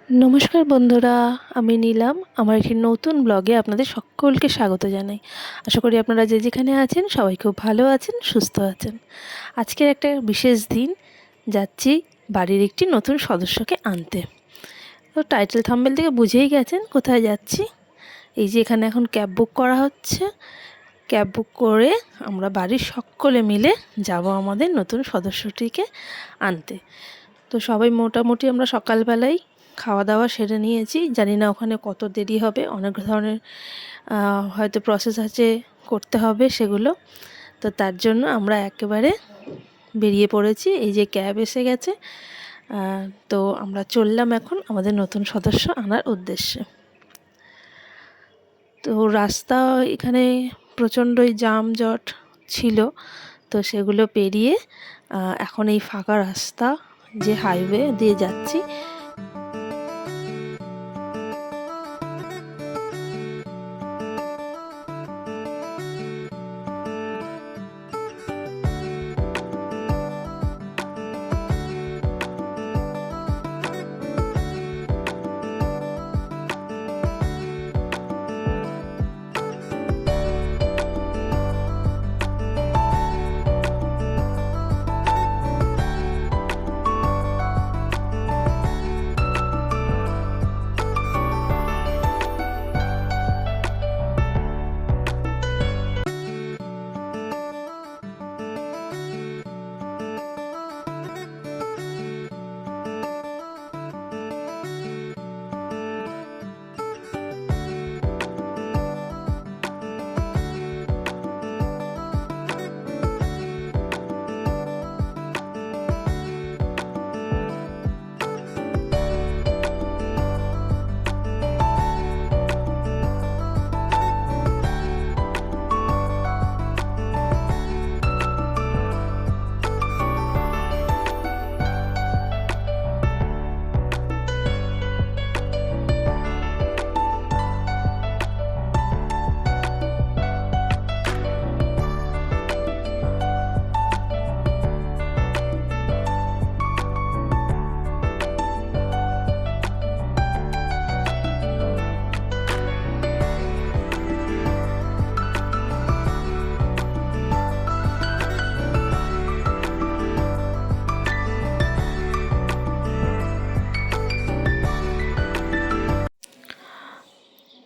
নমস্কার বন্ধুরা, আমি নীলাম। আমার একটি নতুন ব্লগে আপনাদের সকলকে স্বাগত জানাই। আশা করি আপনারা যে যেখানে আছেন সবাই খুব ভালো আছেন, সুস্থ আছেন। আজকের একটা বিশেষ দিন, যাচ্ছি বাড়ির একটি নতুন সদস্যকে আনতে। তো টাইটেল থাম্বনেল থেকে বুঝেই গেছেন কোথায় যাচ্ছি। এই যে এখানে এখন ক্যাব বুক করা হচ্ছে। ক্যাব বুক করে আমরা বাড়ির সকলে মিলে যাব আমাদের নতুন সদস্যটিকে আনতে। তো সবাই মোটামুটি আমরা সকালবেলায় খাওয়া দাওয়া সেরে নিয়েছি। জানি না ওখানে কত দেরি হবে, অনেক ধরনের হয়তো প্রসেস আছে, করতে হবে সেগুলো। তো তার জন্য আমরা একেবারে বেরিয়ে পড়েছি। এই যে ক্যাব এসে গেছে। তো আমরা চললাম এখন আমাদের নতুন সদস্য আনার উদ্দেশ্যে। তো রাস্তা এখানে প্রচণ্ডই যানজট ছিল, তো সেগুলো পেরিয়ে এখন এই ফাঁকা রাস্তা যে হাইওয়ে দিয়ে যাচ্ছি।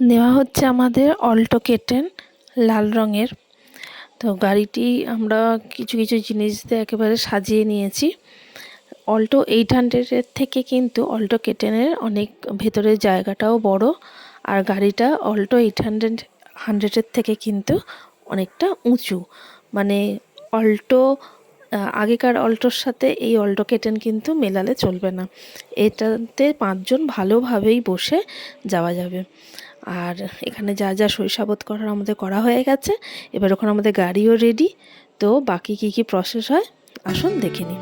নেওয়া হচ্ছে আমাদের অল্টো কেটেন লাল রঙের। তো গাড়িটি আমরা কিছু কিছু জিনিস দিয়ে একেবারে সাজিয়ে নিয়েছি। অল্টো 800-এর থেকে কিন্তু অল্টো কেটেনের অনেক ভেতরের জায়গাটাও বড়, আর গাড়িটা অল্টো 800-এর থেকে কিন্তু অনেকটা উঁচু। মানে অল্টো আগেকার অল্টোর সাথে এই অল্টো কেটেন কিন্তু মেলালে চলবে না। এটাতে 5 জন ভালোভাবেই বসে যাওয়া যাবে। আর এখানে যা যা শৈশাবোধ করার আমাদের করা হয়ে গেছে। এবার ওখানে আমাদের গাড়িও রেডি। তো বাকি কী কী প্রসেস হয় আসুন দেখে নিই।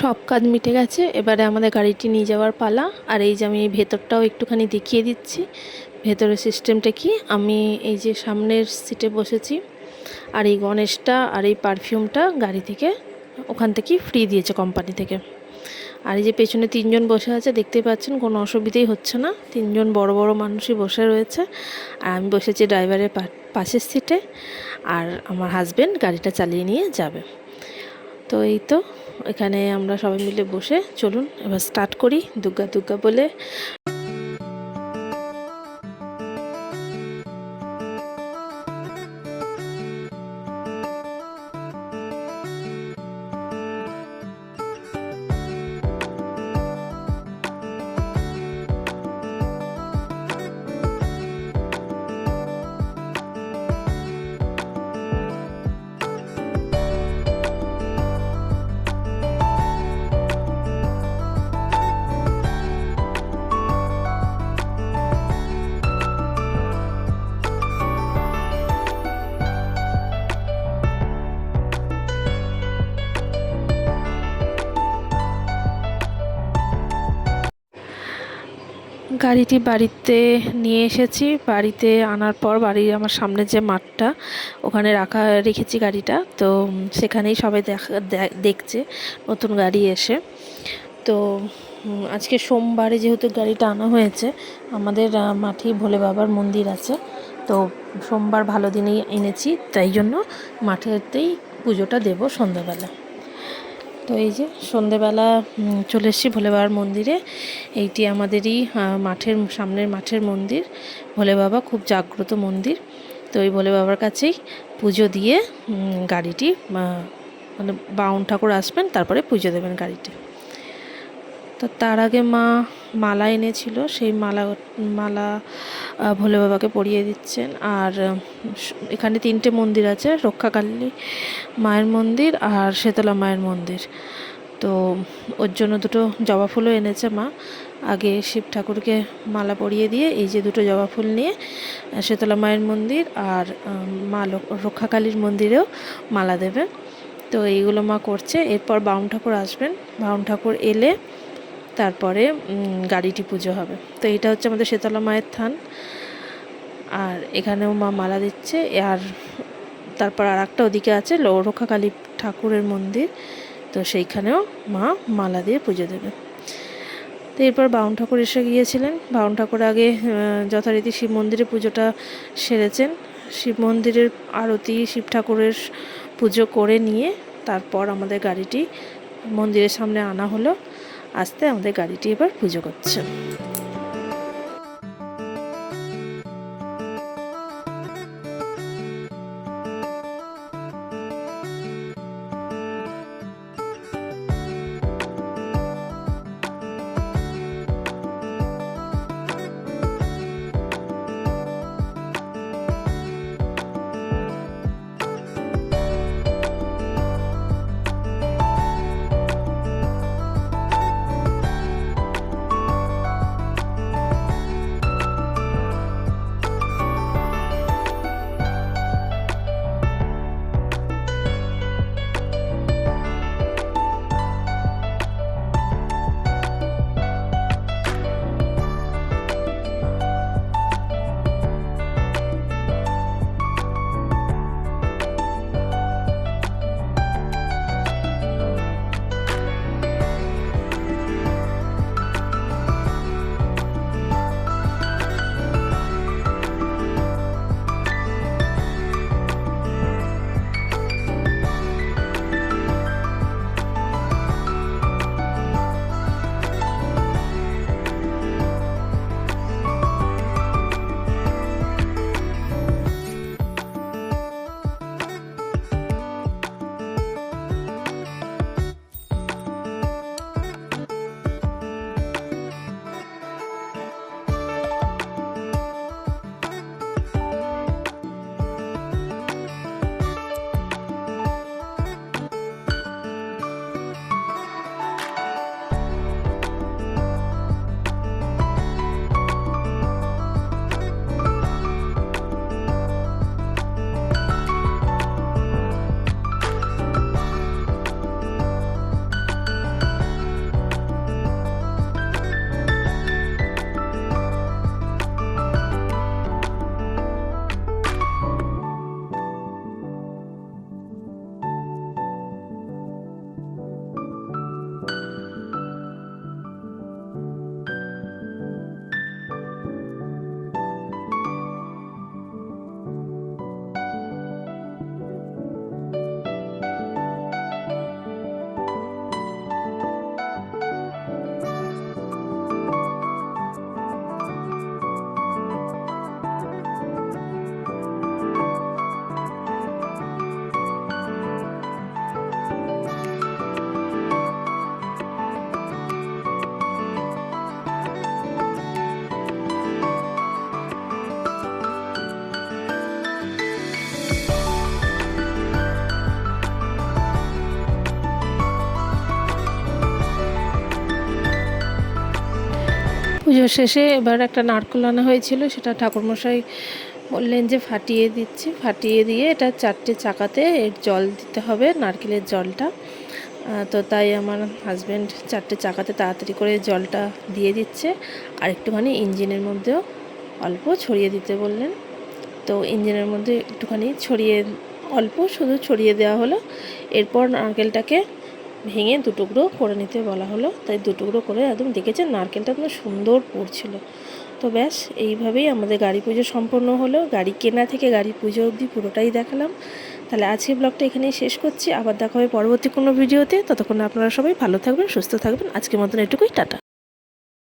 সব কাজ মিটে গেছে, এবারে আমাদের গাড়িটি নিয়ে যাওয়ার পালা। আর এই যে আমি এই ভেতরটাও একটুখানি দেখিয়ে দিচ্ছি। ভেতরের সিস্টেমটা কি, আমি এই যে সামনের সিটে বসেছি, আর এই গণেশটা আর এই পারফিউমটা গাড়ি থেকে ওখান থেকেই ফ্রি দিয়েছে কোম্পানি থেকে। আর এই যে পেছনে 3 জন বসে আছে, দেখতেই পাচ্ছেন, কোনো অসুবিধেই হচ্ছে না। 3 জন বড় বড় মানুষই বসে রয়েছে, আর আমি বসেছি ড্রাইভারের পাশের সিটে, আর আমার হাজব্যান্ড গাড়িটা চালিয়ে নিয়ে যাবে। তো এই তো এখানে আমরা সবাই মিলে বসে, চলুন এবার স্টার্ট করি দুর্গা দুর্গা বলে। গাড়িটি বাড়িতে নিয়ে এসেছি। বাড়িতে আনার পর বাড়ির আমার সামনে যে মাঠটা, ওখানে রেখেছি গাড়িটা। তো সেখানেই সবাই দেখছে নতুন গাড়ি এসে। তো আজকে সোমবারে যেহেতু গাড়িটা আনা হয়েছে, আমাদের মাঠেই ভোলে বাবার মন্দির আছে, তো সোমবার ভালো দিনেই এনেছি, তাই জন্য মাঠেতেই পুজোটা দেব সন্ধ্যাবেলা। তো এই যে সন্ধেবেলা চলে এসেছি ভোলে বাবার মন্দিরে। এইটি আমাদেরই সামনের মাঠের মন্দির। ভোলে বাবা খুব জাগ্রত মন্দির। তো ওই ভোলে বাবার কাছেই পুজো দিয়ে গাড়িটি, মানে বাউন ঠাকুর আসবেন, তারপরে পুজো দেবেন গাড়িটি। তো তার আগে মা মালা এনেছিল, সেই মালা ভোলে বাবাকে পরিয়ে দিচ্ছেন। আর এখানে 3টে মন্দির আছে, রক্ষাকালী মায়ের মন্দির আর শীতলা মায়ের মন্দির। তো ওর জন্য 2টো জবা ফুলও এনেছে মা। আগে শিব ঠাকুরকে মালা পরিয়ে দিয়ে এই যে 2টো জবা ফুল নিয়ে শীতলা মায়ের মন্দির আর মা রক্ষাকালীর মন্দিরেও মালা দেবেন। তো এইগুলো মা করছে। এরপর বাউন ঠাকুর আসবেন, বাউন ঠাকুর এলে তারপরে গাড়িটি পুজো হবে। তো এটা হচ্ছে আমাদের শীতলা মায়ের থান, আর এখানেও মা মালা দিচ্ছে। আর তারপর আর একটা ওদিকে আছে রক্ষাকালী ঠাকুরের মন্দির, তো সেইখানেও মা মালা দিয়ে পুজো দেবে। তো এরপর বাউন ঠাকুর এসে গিয়েছিলেন। বাউন ঠাকুর আগে যথারীতি শিব মন্দিরে পুজোটা সেরেছেন। শিব মন্দিরের আরতি, শিব ঠাকুরের পুজো করে নিয়ে তারপর আমাদের গাড়িটি মন্দিরের সামনে আনা হলো। আসতে আমাদের গাড়িটি এবার পুজো করছে। পুজো শেষে এবার একটা নারকেল আনা হয়েছিল, সেটা ঠাকুরমশাই বললেন যে ফাটিয়ে দিচ্ছি, ফাটিয়ে দিয়ে এটা 4টে চাকাতে এর জল দিতে হবে, নারকেলের জলটা। তো তাই আমার হাজব্যান্ড 4টে চাকাতে তাড়াতাড়ি করে জলটা দিয়ে দিচ্ছে, আর একটুখানি ইঞ্জিনের মধ্যেও অল্প ছড়িয়ে দিতে বললেন। তো ইঞ্জিনের মধ্যে একটুখানি অল্প শুধু ছড়িয়ে দেওয়া হলো। এরপর নারকেলটাকে ভেঙে 2 টুকরো করে নিতে বলা হলো, তাই 2 টুকরো করে একদম দেখেছেন নারকেলটা একদম সুন্দর পড়ছিল। তো ব্যাস এইভাবেই আমাদের গাড়ি পুজো সম্পন্ন হলো। গাড়ি কেনা থেকে গাড়ি পুজো অবধি পুরোটাই দেখালাম। তাহলে আজকের ব্লগটা এখানেই শেষ করছি, আবার দেখা হবে পরবর্তী কোনো ভিডিওতে। ততক্ষণ আপনারা সবাই ভালো থাকবেন, সুস্থ থাকবেন। আজকের মতন এটুকুই, টাটা।